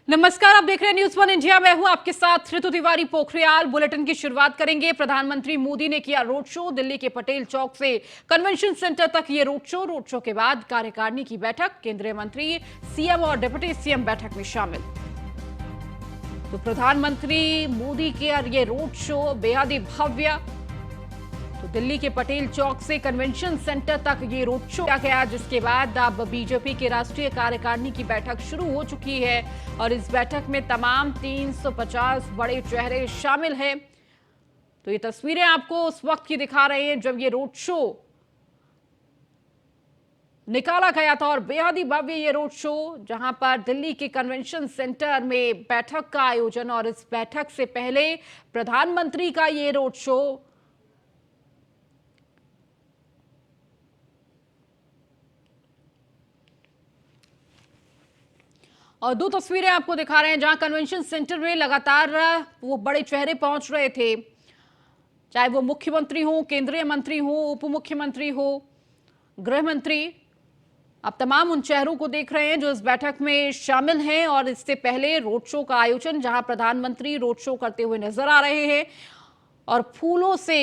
नमस्कार, आप देख रहे हैं न्यूज़ वन इंडिया। मैं हूं आपके साथ ऋतु तिवारी पोखरियाल। बुलेटिन की शुरुआत करेंगे। प्रधानमंत्री मोदी ने किया रोड शो। दिल्ली के पटेल चौक से कन्वेंशन सेंटर तक ये रोड शो के बाद कार्यकारिणी की बैठक। केंद्रीय मंत्री, सीएम और डिप्टी सीएम बैठक में शामिल। तो प्रधानमंत्री मोदी के ये रोड शो बेहद ही भव्य। तो दिल्ली के पटेल चौक से कन्वेंशन सेंटर तक ये रोड शो किया गया, जिसके बाद अब बीजेपी के राष्ट्रीय कार्यकारिणी की बैठक शुरू हो चुकी है और इस बैठक में तमाम 350 बड़े चेहरे शामिल हैं। तो ये तस्वीरें आपको उस वक्त की दिखा रहे हैं जब ये रोड शो निकाला गया था और बेहद ही भव्य ये रोड शो, जहां पर दिल्ली के कन्वेंशन सेंटर में बैठक का आयोजन और इस बैठक से पहले प्रधानमंत्री का ये रोड शो। और दो तस्वीरें आपको दिखा रहे हैं जहां कन्वेंशन सेंटर में लगातार वो बड़े चेहरे पहुंच रहे थे, चाहे वो मुख्यमंत्री हो, केंद्रीय मंत्री हो, उप मुख्यमंत्री हो, गृह मंत्री। आप तमाम उन चेहरों को देख रहे हैं जो इस बैठक में शामिल हैं। और इससे पहले रोड शो का आयोजन, जहां प्रधानमंत्री रोड शो करते हुए नजर आ रहे हैं और फूलों से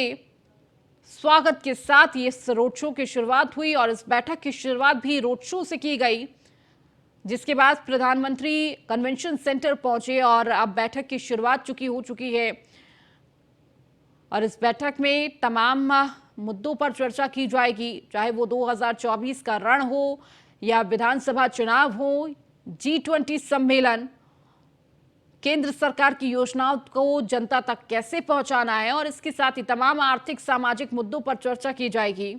स्वागत के साथ ये इस रोड शो की शुरुआत हुई और इस बैठक की शुरुआत भी रोड शो से की गई, जिसके बाद प्रधानमंत्री कन्वेंशन सेंटर पहुंचे और अब बैठक की शुरुआत हो चुकी है। और इस बैठक में तमाम मुद्दों पर चर्चा की जाएगी, चाहे वो 2024 का रण हो या विधानसभा चुनाव हो, G20 सम्मेलन, केंद्र सरकार की योजनाओं को जनता तक कैसे पहुंचाना है और इसके साथ ही तमाम आर्थिक सामाजिक मुद्दों पर चर्चा की जाएगी।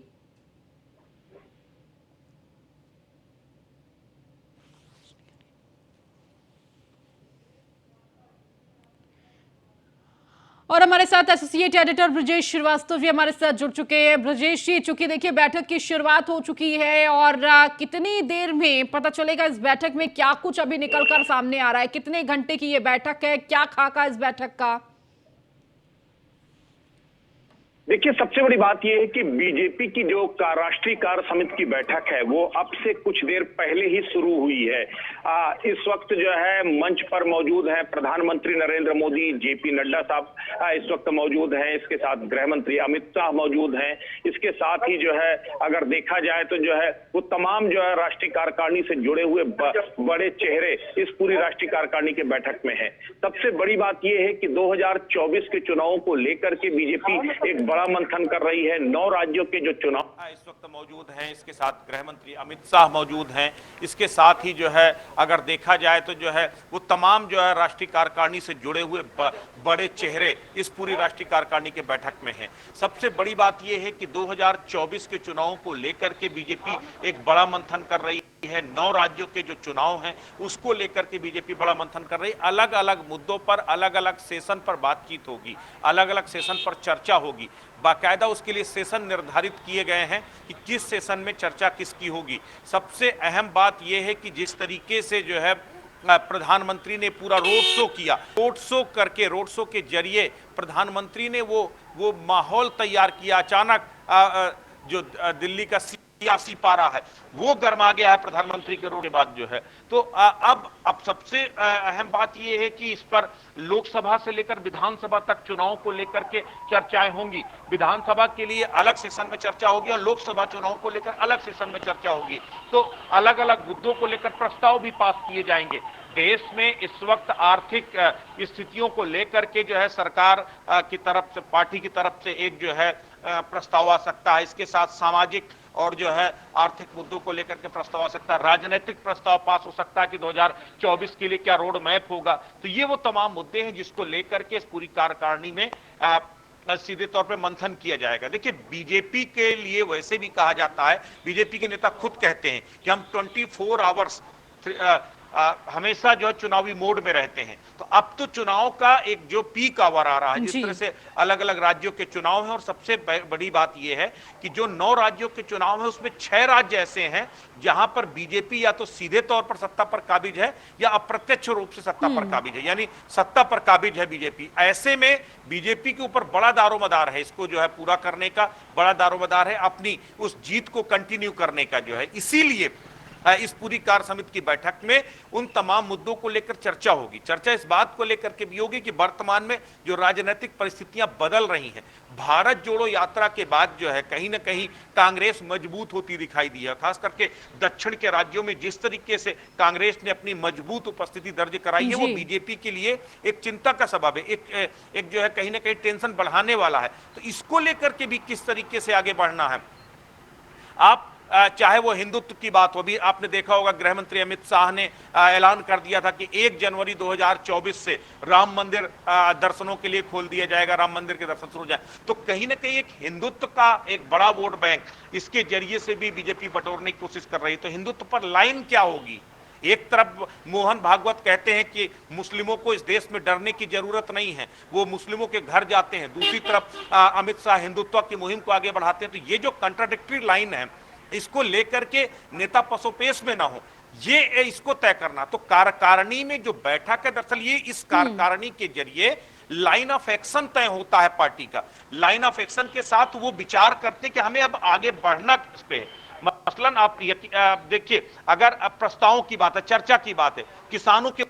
और हमारे साथ एसोसिएट एडिटर ब्रजेश श्रीवास्तव जी हमारे साथ जुड़ चुके हैं। ब्रजेश जी, चूंकि देखिए बैठक की शुरुआत हो चुकी है और कितनी देर में पता चलेगा इस बैठक में क्या कुछ अभी निकलकर सामने आ रहा है? कितने घंटे की ये बैठक है, क्या खाका इस बैठक का? देखिए, सबसे बड़ी बात यह है कि बीजेपी की जो राष्ट्रीय कार्य समिति की बैठक है वो अब से कुछ देर पहले ही शुरू हुई है। इस वक्त जो है मंच पर मौजूद है प्रधानमंत्री नरेंद्र मोदी, जेपी नड्डा साहब इस वक्त मौजूद हैं। इसके साथ गृह मंत्री अमित शाह मौजूद हैं। इसके साथ ही जो है अगर देखा जाए तो जो है वो तमाम जो है राष्ट्रीय कार्यकारिणी से जुड़े हुए बड़े चेहरे इस पूरी राष्ट्रीय कार्यकारिणी के बैठक में है। सबसे बड़ी बात यह है कि 2024 के चुनावों को लेकर के बीजेपी एक बड़ा मंथन कर रही है। 9 राज्यों के जो चुनाव इस वक्त मौजूद हैं। इसके साथ गृह मंत्री अमित शाह मौजूद हैं। इसके साथ ही जो है अगर देखा जाए तो जो है वो तमाम जो है राष्ट्रीय कार्यकारिणी से जुड़े हुए बड़े चेहरे इस पूरी राष्ट्रीय कार्यकारिणी के बैठक में हैं। सबसे बड़ी बात यह है कि 2024 के चुनावों को लेकर के बीजेपी एक बड़ा मंथन कर रही है। 9 राज्यों के जो चुनाव हैं उसको लेकर के बीजेपी बड़ा मंथन कर रही है। अलग अलग मुद्दों पर अलग अलग सेशन पर बातचीत होगी, अलग अलग सेशन पर चर्चा होगी। बाकायदा उसके लिए सेशन निर्धारित किए गए हैं कि किस सेशन में चर्चा किसकी होगी। सबसे अहम बात यह है कि जिस तरीके से जो है प्रधानमंत्री ने पूरा रोड शो किया, रोड शो करके रोड शो के जरिए प्रधानमंत्री ने वो माहौल तैयार किया। अचानक जो दिल्ली का सियासी पारा है वो गर्मा गया है प्रधानमंत्री के रोड के बाद जो है। तो अब सबसे अहम बात यह है कि इस पर लोकसभा से लेकर विधानसभा तक चुनाव को लेकर के चर्चाएं होंगी। विधानसभा के लिए अलग सेशन में चर्चा होगी और लोकसभा चुनाव को लेकर अलग सेशन में चर्चा होगी। तो अलग अलग मुद्दों को लेकर प्रस्ताव भी पास किए जाएंगे। देश में इस वक्त आर्थिक स्थितियों को लेकर के जो है सरकार की तरफ से, पार्टी की तरफ से एक जो है प्रस्ताव आ सकता है। इसके साथ सामाजिक और जो है आर्थिक मुद्दों को लेकर के प्रस्ताव आ सकता है। राजनीतिक प्रस्ताव पास हो सकता है कि 2024 के लिए क्या रोड मैप होगा। तो ये वो तमाम मुद्दे हैं जिसको लेकर के इस पूरी कार्यकारिणी में सीधे तौर पे मंथन किया जाएगा। देखिए, बीजेपी के लिए वैसे भी कहा जाता है, बीजेपी के नेता खुद कहते हैं कि हम 24 आवर्स हमेशा जो है चुनावी मोड में रहते हैं। तो अब तो चुनाव का एक जो पीक आवर आ रहा है, जिस तरह से अलग अलग राज्यों के चुनाव हैं। और सबसे बड़ी बात यह है कि जो 9 राज्यों के चुनाव हैं उसमें 6 राज्य ऐसे हैं जहां पर बीजेपी या तो सीधे तौर पर सत्ता पर काबिज है या अप्रत्यक्ष रूप से सत्ता पर काबिज है, यानी सत्ता पर काबिज है बीजेपी। ऐसे में बीजेपी के ऊपर बड़ा दारोमदार है, इसको जो है पूरा करने का बड़ा दारोमदार है, अपनी उस जीत को कंटिन्यू करने का जो है। इसीलिए इस पूरी कार्य समिति की बैठक में उन तमाम मुद्दों को लेकर चर्चा होगी। चर्चा इस बात को लेकर के भी होगी कि वर्तमान में जो राजनीतिक परिस्थितियां बदल रही हैं, भारत जोड़ो यात्रा के बाद जो है कहीं ना कहीं कांग्रेस मजबूत होती दिखाई दी है। खास करके दक्षिण के राज्यों में जिस तरीके से कांग्रेस ने अपनी मजबूत उपस्थिति दर्ज कराई है, वो बीजेपी के लिए एक चिंता का सबब है, एक जो है कहीं ना कहीं टेंशन बढ़ाने वाला है। तो इसको लेकर के भी किस तरीके से आगे बढ़ना है, आप चाहे वो हिंदुत्व की बात हो, भी आपने देखा होगा गृह मंत्री अमित शाह ने ऐलान कर दिया था कि 1 जनवरी 2024 से राम मंदिर दर्शनों के लिए खोल दिया जाएगा, राम मंदिर के दर्शन शुरू हो जाए। तो कहीं ना कहीं एक हिंदुत्व का एक बड़ा वोट बैंक इसके जरिए से भी बीजेपी बटोरने की कोशिश कर रही है। तो हिंदुत्व पर लाइन क्या होगी? एक तरफ मोहन भागवत कहते हैं कि मुस्लिमों को इस देश में डरने की जरूरत नहीं है, वो मुस्लिमों के घर जाते हैं, दूसरी तरफ अमित शाह हिंदुत्व की मुहिम को आगे बढ़ाते हैं। तो ये जो कंट्राडिक्टरी लाइन है, इसको लेकर के नेता पसोपेश में ना हो, ये इसको तय करना। तो कार्यकारिणी में जो बैठक है, दरअसल ये इस कार्यकारिणी के जरिए लाइन ऑफ एक्शन तय होता है पार्टी का। लाइन ऑफ एक्शन के साथ वो विचार करते कि हमें अब आगे बढ़ना किस पे है। मसलन आप देखिए, अगर प्रस्तावों की बात है, चर्चा की बात है, किसानों के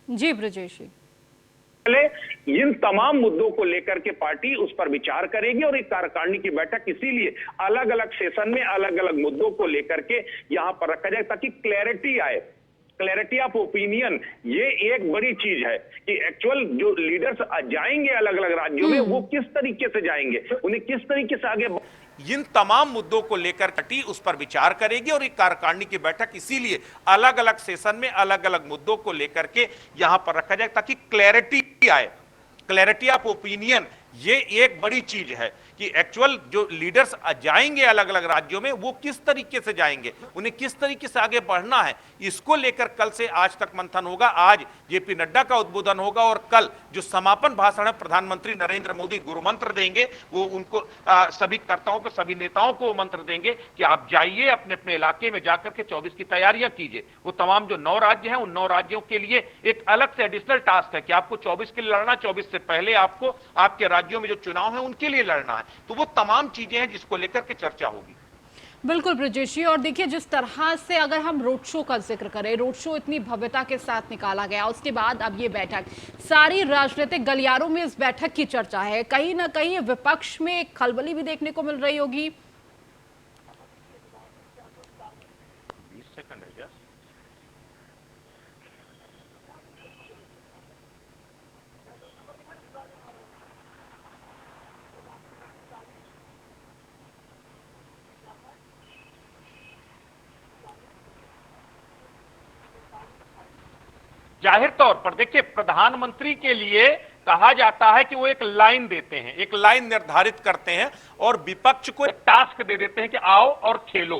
जी ब्रजेश जी, इन तमाम मुद्दों को लेकर के पार्टी उस पर विचार करेगी और एक कार्यकारिणी की बैठक इसीलिए अलग अलग सेशन में अलग अलग मुद्दों को लेकर के यहां पर रखा जाए ताकि क्लैरिटी आए, क्लैरिटी ऑफ ओपिनियन। ये एक बड़ी चीज है कि एक्चुअल जो लीडर्स जाएंगे अलग अलग राज्यों में वो किस तरीके से जाएंगे, उन्हें किस तरीके से आगे। इन तमाम मुद्दों को लेकर पार्टी उस पर विचार करेगी और एक कार्यकारिणी की बैठक इसीलिए अलग अलग सेशन में अलग अलग मुद्दों को लेकर के यहां पर रखा जाए ताकि क्लैरिटी आए, क्लैरिटी ऑफ ओपिनियन। ये एक बड़ी चीज है कि एक्चुअल जो लीडर्स जाएंगे अलग अलग राज्यों में वो किस तरीके से जाएंगे, उन्हें किस तरीके से आगे बढ़ना है, इसको लेकर कल से आज तक मंथन होगा। आज जेपी नड्डा का उद्बोधन होगा और कल जो समापन भाषण है प्रधानमंत्री नरेंद्र मोदी गुरु मंत्र देंगे, वो उनको सभी कर्ताओं को, सभी नेताओं को मंत्र देंगे कि आप जाइए अपने अपने इलाके में जाकर के 24 की तैयारियां कीजिए। वो तमाम जो 9 राज्य हैं, उन 9 राज्यों के लिए एक अलग से एडिशनल टास्क है कि आपको 24 के लिए लड़ना, 24 से पहले आपको आपके राज्यों में जो चुनाव है उनके लिए लड़ना है। तो वो तमाम चीजें हैं जिसको लेकर के चर्चा होगी। बिल्कुल ब्रजेश जी, और देखिए जिस तरह से अगर हम रोड शो का जिक्र करें, रोड शो इतनी भव्यता के साथ निकाला गया, उसके बाद अब ये बैठक, सारी राजनीतिक गलियारों में इस बैठक की चर्चा है। कहीं ना कहीं विपक्ष में एक खलबली भी देखने को मिल रही होगी। 20 सेकंड है। जाहिर तौर पर देखिए, प्रधानमंत्री के लिए कहा जाता है कि वो एक लाइन देते हैं, एक लाइन निर्धारित करते हैं और विपक्ष को एक टास्क दे देते हैं कि आओ और खेलो।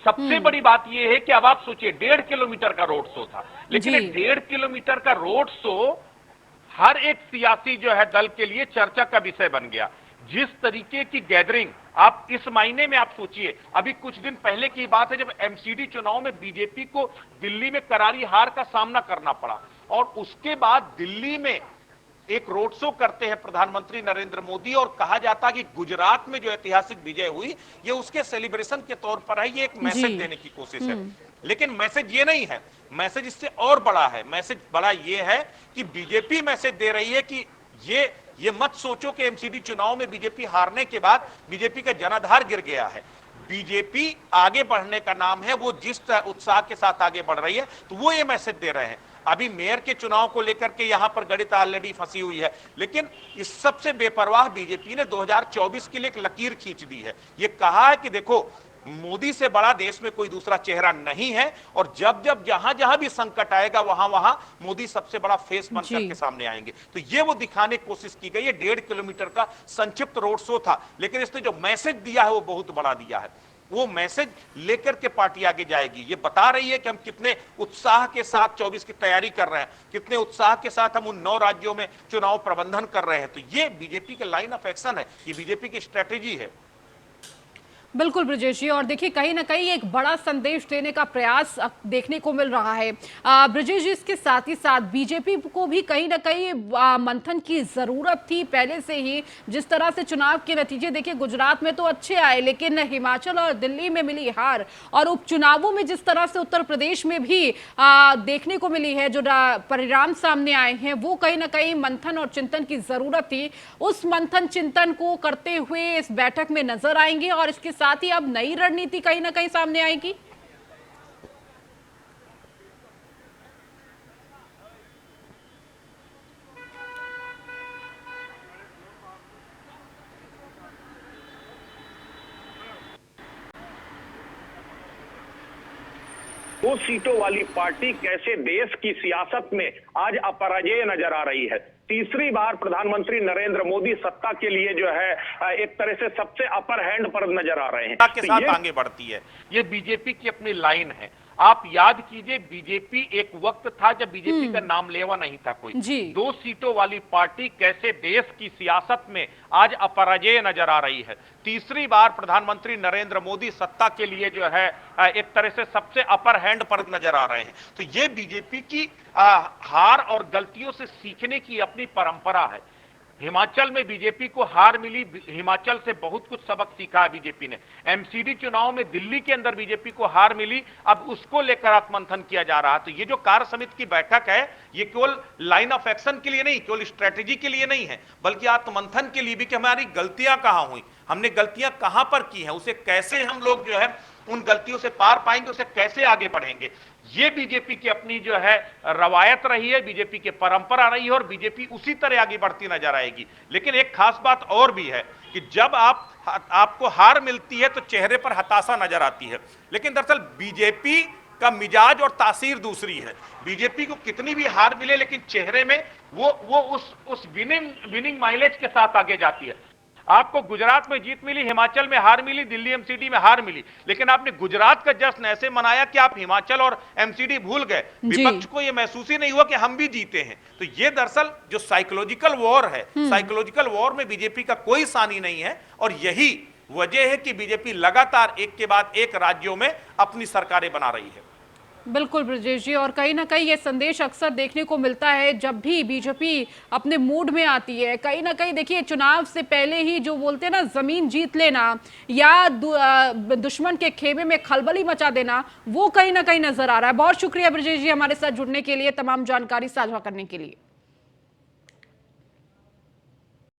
सबसे बड़ी बात यह है कि अब आप सोचिए 1.5 किलोमीटर का रोड शो था, लेकिन 1.5 किलोमीटर का रोड शो हर एक सियासी जो है दल के लिए चर्चा का विषय बन गया। जिस तरीके की गैदरिंग, आप इस महीने में आप सोचिए, अभी कुछ दिन पहले की बात है जब एमसीडी चुनाव में बीजेपी को दिल्ली में करारी हार का सामना करना पड़ा और उसके बाद दिल्ली में एक रोड शो करते हैं प्रधानमंत्री नरेंद्र मोदी और कहा जाता कि गुजरात में जो ऐतिहासिक विजय हुई ये उसके सेलिब्रेशन के तौर पर है, ये एक मैसेज देने की कोशिश है। लेकिन मैसेज ये नहीं है, मैसेज इससे और बड़ा है। मैसेज बड़ा ये है कि बीजेपी मैसेज दे रही है कि ये मत सोचो कि एमसीडी चुनाव में बीजेपी हारने के बाद बीजेपी का जनाधार गिर गया है। बीजेपी आगे बढ़ने का नाम है, वो जिस उत्साह के साथ आगे बढ़ रही है तो वो ये मैसेज दे रहे हैं। अभी मेयर के चुनाव को लेकर के यहां पर गणित ऑलरेडी फंसी हुई है, लेकिन इस सबसे बेपरवाह बीजेपी ने 2024 के लिए एक लकीर खींच दी है। ये कहा है कि देखो मोदी से बड़ा देश में कोई दूसरा चेहरा नहीं है और जब जब जहां जहां भी संकट आएगा वहां वहां मोदी सबसे बड़ा फेस बनकर के सामने आएंगे। तो ये वो दिखाने की कोशिश की गई है। 1.5 किलोमीटर का संक्षिप्त रोड शो था, लेकिन इसने जो मैसेज दिया है वो बहुत बड़ा दिया है। वो मैसेज लेकर के पार्टी आगे जाएगी। ये बता रही है कि हम कितने उत्साह के साथ 24 की तैयारी कर रहे हैं, कितने उत्साह के साथ हम उन 9 राज्यों में चुनाव प्रबंधन कर रहे हैं। तो ये बीजेपी के लाइन ऑफ एक्शन है, ये बीजेपी की स्ट्रेटेजी है। बिल्कुल ब्रजेश जी, और देखिए कहीं ना कहीं एक बड़ा संदेश देने का प्रयास देखने को मिल रहा है ब्रजेश जी। इसके साथ ही साथ बीजेपी को भी कहीं ना कहीं मंथन की जरूरत थी पहले से ही। जिस तरह से चुनाव के नतीजे देखिए गुजरात में तो अच्छे आए, लेकिन हिमाचल और दिल्ली में मिली हार, और उपचुनावों में जिस तरह से उत्तर प्रदेश में भी देखने को मिली है जो परिणाम सामने आए हैं, वो कहीं ना कहीं मंथन और चिंतन की जरूरत थी। उस मंथन चिंतन को करते हुए इस बैठक में नजर आएंगे और इसके साथ ही अब नई रणनीति कहीं ना कहीं सामने आएगी। दो सीटों वाली पार्टी कैसे देश की सियासत में आज अपराजेय नजर आ रही है। तीसरी बार प्रधानमंत्री नरेंद्र मोदी सत्ता के लिए जो है एक तरह से सबसे अपर हैंड पर नजर आ रहे हैं। के साथ आगे बढ़ती है। ये बीजेपी की अपनी लाइन है। आप याद कीजिए, बीजेपी एक वक्त था जब बीजेपी का नाम लेवा नहीं था कोई। दो सीटों वाली पार्टी कैसे देश की सियासत में आज अपराजेय नजर आ रही है। तीसरी बार प्रधानमंत्री नरेंद्र मोदी सत्ता के लिए जो है एक तरह से सबसे अपर हैंड पर नजर आ रहे हैं। तो ये बीजेपी की हार और गलतियों से सीखने की अपनी परंपरा है। हिमाचल में बीजेपी को हार मिली, हिमाचल से बहुत कुछ सबक सीखा है बीजेपी ने। एमसीडी चुनाव में दिल्ली के अंदर बीजेपी को हार मिली, अब उसको लेकर आत्मंथन किया जा रहा है। तो ये जो कार्य समिति की बैठक है, ये केवल लाइन ऑफ एक्शन के लिए नहीं, केवल स्ट्रेटेजी के लिए नहीं है, बल्कि आत्मंथन के लिए भी कि हमारी गलतियां कहां हुई, हमने गलतियां कहां पर की हैं, उसे कैसे हम लोग जो है उन गलतियों से पार पाएंगे, उसे कैसे आगे बढ़ेंगे। ये बीजेपी की अपनी जो है रवायत रही है, बीजेपी की परंपरा रही है, और बीजेपी उसी तरह आगे बढ़ती नजर आएगी। लेकिन एक खास बात और भी है कि जब आपको हार मिलती है तो चेहरे पर हताशा नजर आती है, लेकिन दरअसल बीजेपी का मिजाज और तासीर दूसरी है। बीजेपी को कितनी भी हार मिले, लेकिन चेहरे में वो उस विनिंग माइलेज के साथ आगे जाती है। आपको गुजरात में जीत मिली, हिमाचल में हार मिली, दिल्ली एमसीडी में हार मिली, लेकिन आपने गुजरात का जश्न ऐसे मनाया कि आप हिमाचल और एमसीडी भूल गए। विपक्ष को यह महसूस ही नहीं हुआ कि हम भी जीते हैं। तो ये दरअसल जो साइकोलॉजिकल वॉर है, साइकोलॉजिकल वॉर में बीजेपी का कोई सानी नहीं है, और यही वजह है कि बीजेपी लगातार एक के बाद एक राज्यों में अपनी सरकारें बना रही है। बिल्कुल ब्रजेश जी, और कहीं ना कहीं ये संदेश अक्सर देखने को मिलता है जब भी बीजेपी अपने मूड में आती है। कहीं ना कहीं देखिए चुनाव से पहले ही जो बोलते हैं ना, जमीन जीत लेना या दुश्मन के खेमे में खलबली मचा देना, वो कहीं ना कहीं नजर आ रहा है। बहुत शुक्रिया ब्रजेश जी हमारे साथ जुड़ने के लिए, तमाम जानकारी साझा करने के लिए।